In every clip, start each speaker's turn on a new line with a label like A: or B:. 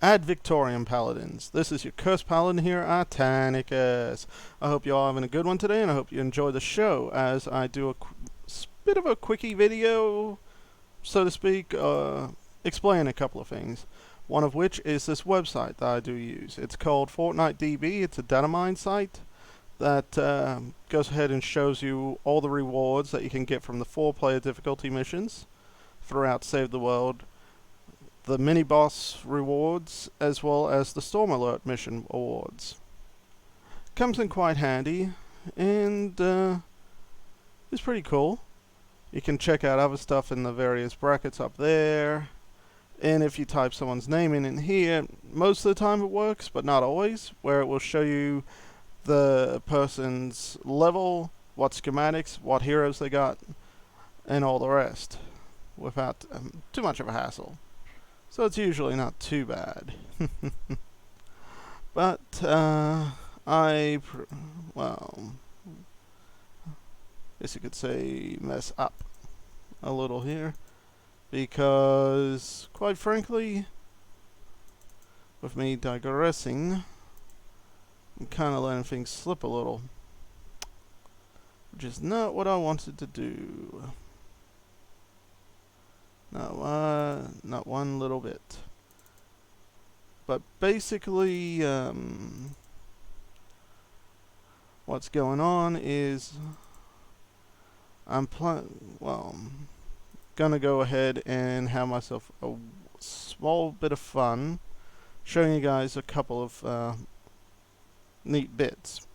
A: Ad Victorium Paladins. This is your Curse Paladin here, Artanicus. I hope you're all having a good one today, and I hope you enjoy the show as I do a bit of a quickie video, so to speak, explain a couple of things. One of which is this website that I do use. It's called Fortnite DB. It's a data mine site that goes ahead and shows you all the rewards that you can get from the 4-player difficulty missions throughout Save the World, the mini-boss rewards, as well as the Storm Alert mission awards. Comes in quite handy, and it's pretty cool. You can check out other stuff in the various brackets up there, and if you type someone's name in here, most of the time it works, but not always, where it will show you the person's level, what schematics, what heroes they got, and all the rest, without too much of a hassle. So it's usually not too bad. But, well, I guess you could say mess up a little here. Because, quite frankly, with me digressing, I'm kind of letting things slip a little. Which is not what I wanted to do. Not one little bit. But basically, what's going on is I'm gonna go ahead and have myself a small bit of fun showing you guys a couple of neat bits.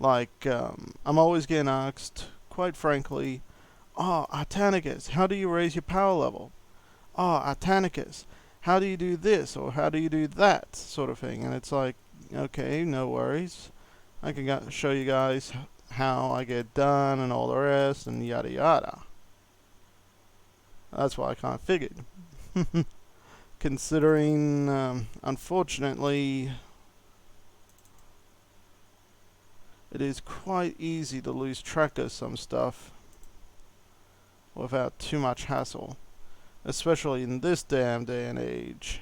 A: Like, I'm always getting asked, quite frankly, "Oh, Artanicus, how do you raise your power level? Oh, Artanicus, how do you do this or how do you do that?" sort of thing. And it's like, okay, no worries. I can show you guys how I get done and all the rest and yada yada. That's why I kind of figured. Considering, unfortunately, it is quite easy to lose track of some stuff without too much hassle, especially in this damn day and age.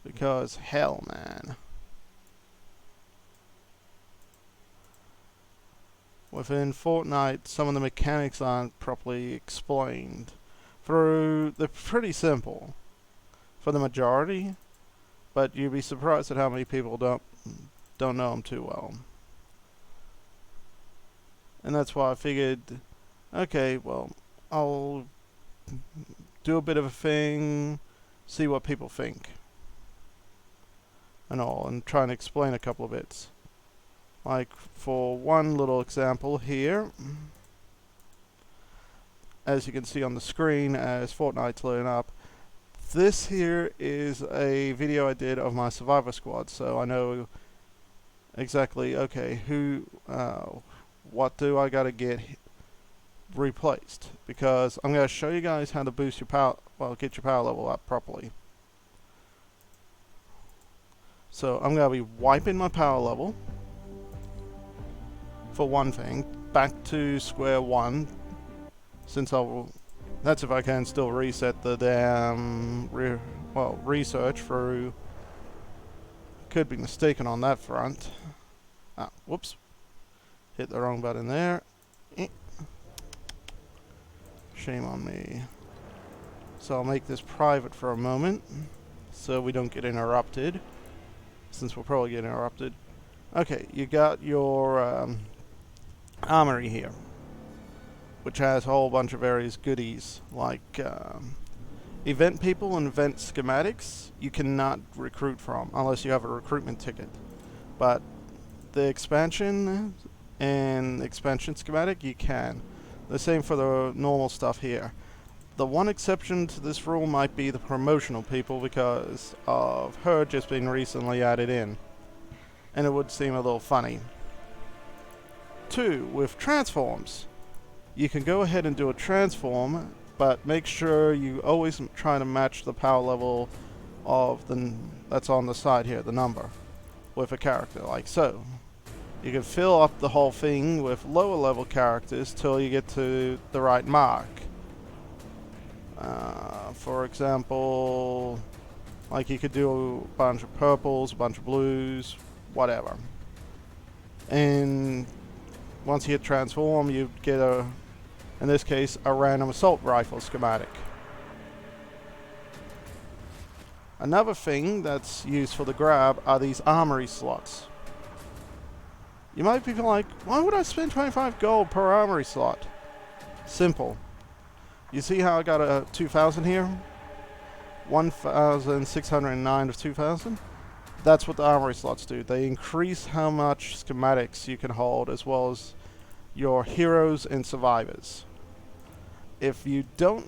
A: Because hell, man, within Fortnite some of the mechanics aren't properly explained. They're pretty simple for the majority, but you'd be surprised at how many people don't know them too well. And that's why I figured, okay, well, I'll do a bit of a thing, see what people think, and all, and try and explain a couple of bits. Like, for one little example here, as you can see on the screen as Fortnite's loading up, this here is a video I did of my Survivor Squad, so I know exactly, okay, what do I gotta get replaced, because I'm gonna show you guys how to boost your power, get your power level up properly. So I'm gonna be wiping my power level, for one thing, back to square one, since that's if I can still reset the damn research through. Could be mistaken on that front. Whoops. Hit the wrong button there. Shame on me. So I'll make this private for a moment, so we don't get interrupted, since we'll probably get interrupted. Okay, you got your armory here, which has a whole bunch of various goodies, like event people and event schematics you cannot recruit from unless you have a recruitment ticket. But the expansion and expansion schematic you can. The same for the normal stuff here. The one exception to this rule might be the promotional people, because of her just being recently added in, and it would seem a little funny. 2, with transforms, you can go ahead and do a transform, but make sure you always try to match the power level of that's on the side here, the number, with a character, like so. You can fill up the whole thing with lower level characters till you get to the right mark. For example, like you could do a bunch of purples, a bunch of blues, whatever. And once you hit transform, you get in this case, a random assault rifle schematic. Another thing that's useful to grab are these armory slots. You might be like, why would I spend 25 gold per armory slot? Simple. You see how I got a 2000 here? 1,609 of 2,000? That's what the armory slots do. They increase how much schematics you can hold, as well as your heroes and survivors. If you don't,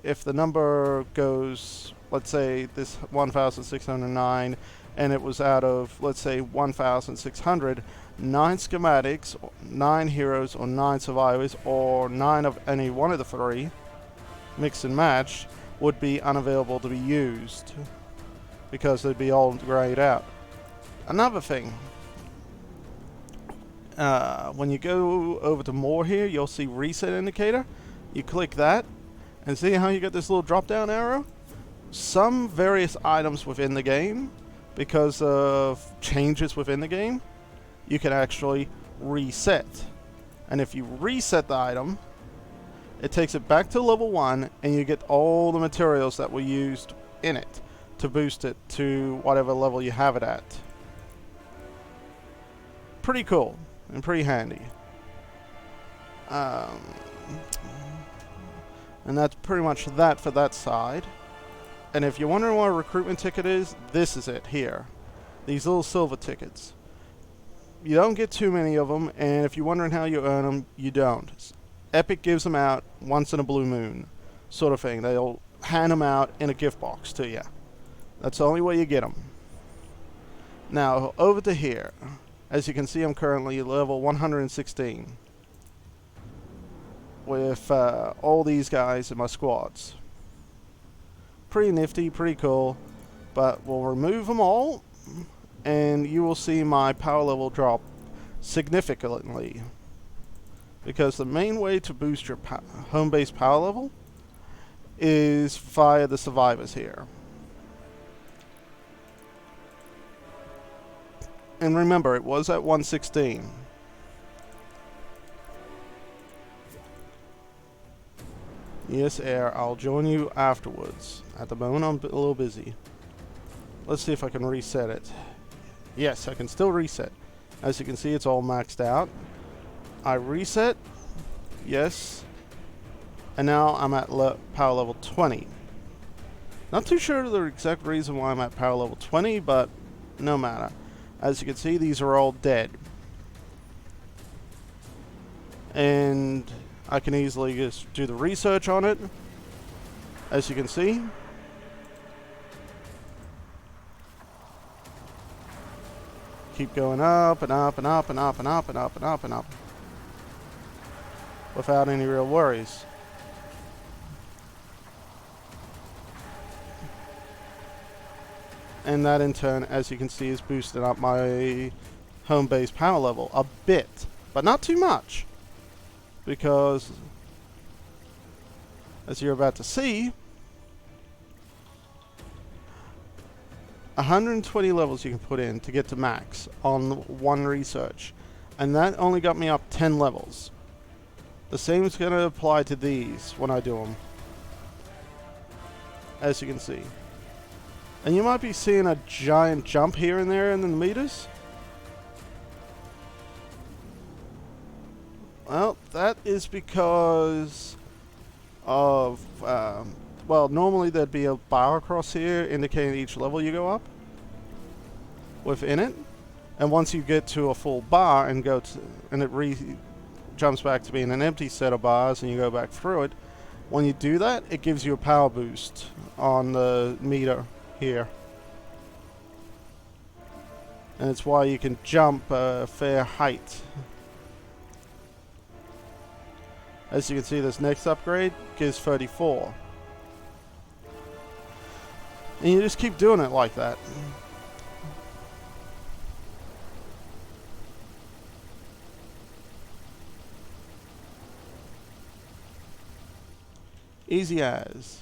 A: if the number goes, let's say this 1,609, and it was out of, let's say, 1,600, 9 schematics, 9 heroes, or 9 survivors, or 9 of any one of the 3, mixed and matched, would be unavailable to be used, because they'd be all grayed out. Another thing, when you go over to more here, you'll see reset indicator. You click that, and see how you get this little drop down arrow? Some various items within the game, because of changes within the game, you can actually reset. And if you reset the item, it takes it back to level 1, and you get all the materials that were used in it to boost it to whatever level you have it at. Pretty cool and pretty handy. And that's pretty much that for that side. And if you're wondering what a recruitment ticket is, this is it here. These little silver tickets. You don't get too many of them, and if you're wondering how you earn them, you don't. Epic gives them out once in a blue moon, sort of thing. They'll hand them out in a gift box to you. That's the only way you get them. Now, over to here. As you can see, I'm currently level 116. With all these guys in my squads. Pretty nifty, pretty cool. But we'll remove them all, and you will see my power level drop significantly. Because the main way to boost your home base power level is via the survivors here. And remember, it was at 116. Yes, Air, I'll join you afterwards. At the moment, I'm a little busy. Let's see if I can reset it. Yes, I can still reset. As you can see, it's all maxed out. I reset. Yes. And now I'm at power level 20. Not too sure the exact reason why I'm at power level 20, but no matter. As you can see, these are all dead. And I can easily just do the research on it. As you can see. Keep going up and up and up and up and up and up and up and up. Without any real worries. And that in turn, as you can see, is boosting up my home base power level a bit. But not too much. Because, as you're about to see, 120 levels you can put in to get to max on one research. And that only got me up 10 levels. The same is going to apply to these when I do them. As you can see. And you might be seeing a giant jump here and there in the meters. Well, that is because of, well, normally there'd be a bar across here indicating each level you go up within it. And once you get to a full bar and go to, and it jumps back to being an empty set of bars and you go back through it, when you do that, it gives you a power boost on the meter here. And it's why you can jump a fair height. As you can see, this next upgrade gives 34. And you just keep doing it like that. Easy as.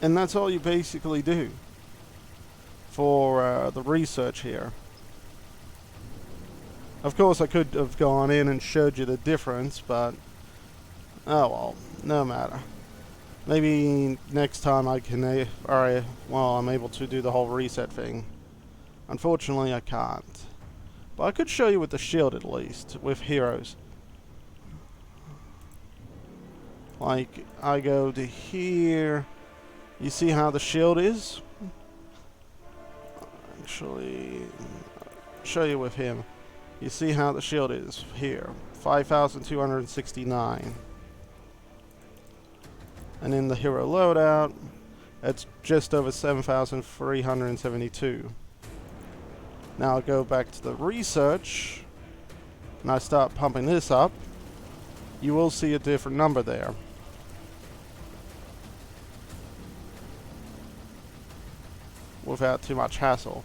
A: And that's all you basically do for the research here. Of course, I could have gone in and showed you the difference, but oh well, no matter. Maybe next time I can, I'm able to do the whole reset thing. Unfortunately, I can't. But I could show you with the shield at least, with heroes. Like, I go to here. You see how the shield is? Actually, show you with him. You see how the shield is here. 5,269. And in the hero loadout, it's just over 7,372. Now I'll go back to the research, and I start pumping this up. You will see a different number there. Without too much hassle.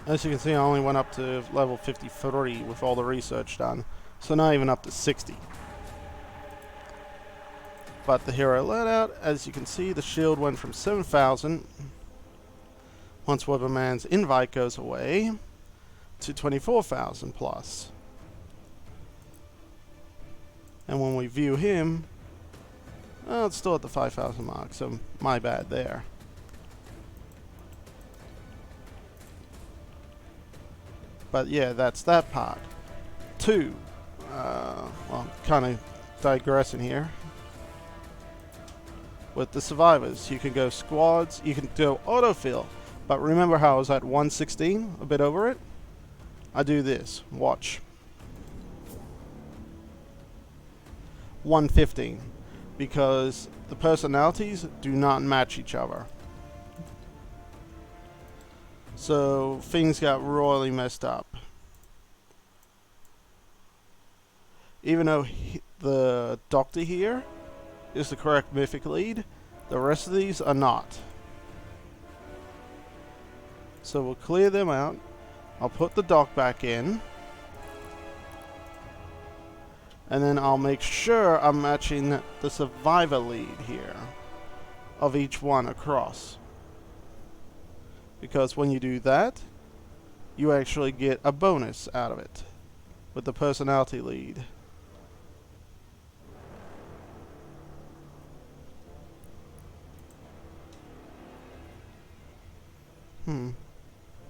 A: As you can see, I only went up to level 53 with all the research done. So not even up to 60. But the hero loadout, as you can see, the shield went from 7,000 once Weatherman's invite goes away to 24,000 plus. And when we view him, well, it's still at the 5,000 mark, so my bad there. But yeah, that's that part. Two, well, kind of digressing here. With the survivors, you can go squads, you can do autofill. But remember how I was at 116, a bit over it? I do this, watch. 115, because the personalities do not match each other. So things got royally messed up. Even though the doctor here is the correct mythic lead, the rest of these are not. So we'll clear them out. I'll put the doc back in. And then I'll make sure I'm matching the survivor lead here of each one across. Because when you do that, you actually get a bonus out of it with the personality lead. Wonder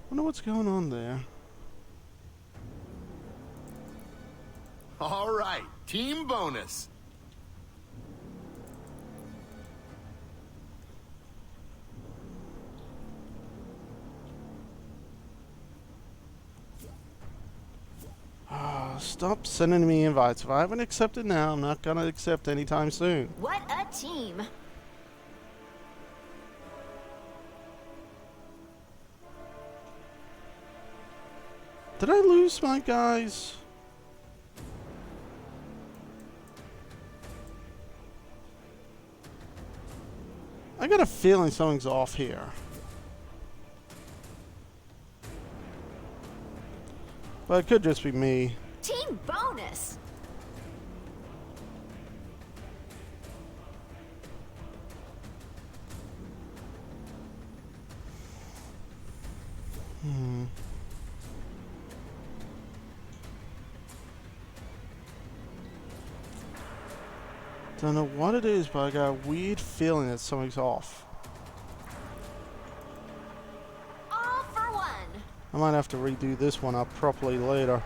A: what's going on there.
B: All right, team bonus.
A: Stop sending me invites. If I haven't accepted now, I'm not gonna accept anytime soon.
C: What a team!
A: Did I lose my guys? I got a feeling something's off here. But it could just be me.
C: Team bonus!
A: Don't know what it is, but I got a weird feeling that something's off.
C: All for one!
A: I might have to redo this one up properly later.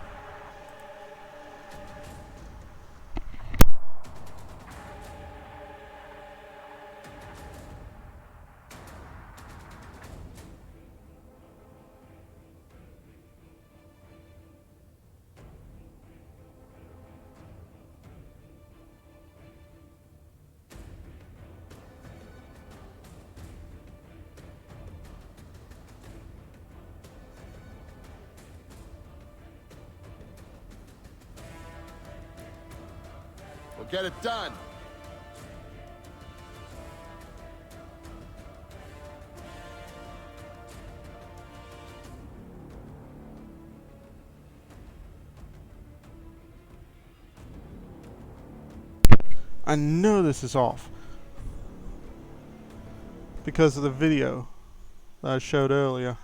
B: Get it done.
A: I know this is off because of the video that I showed earlier.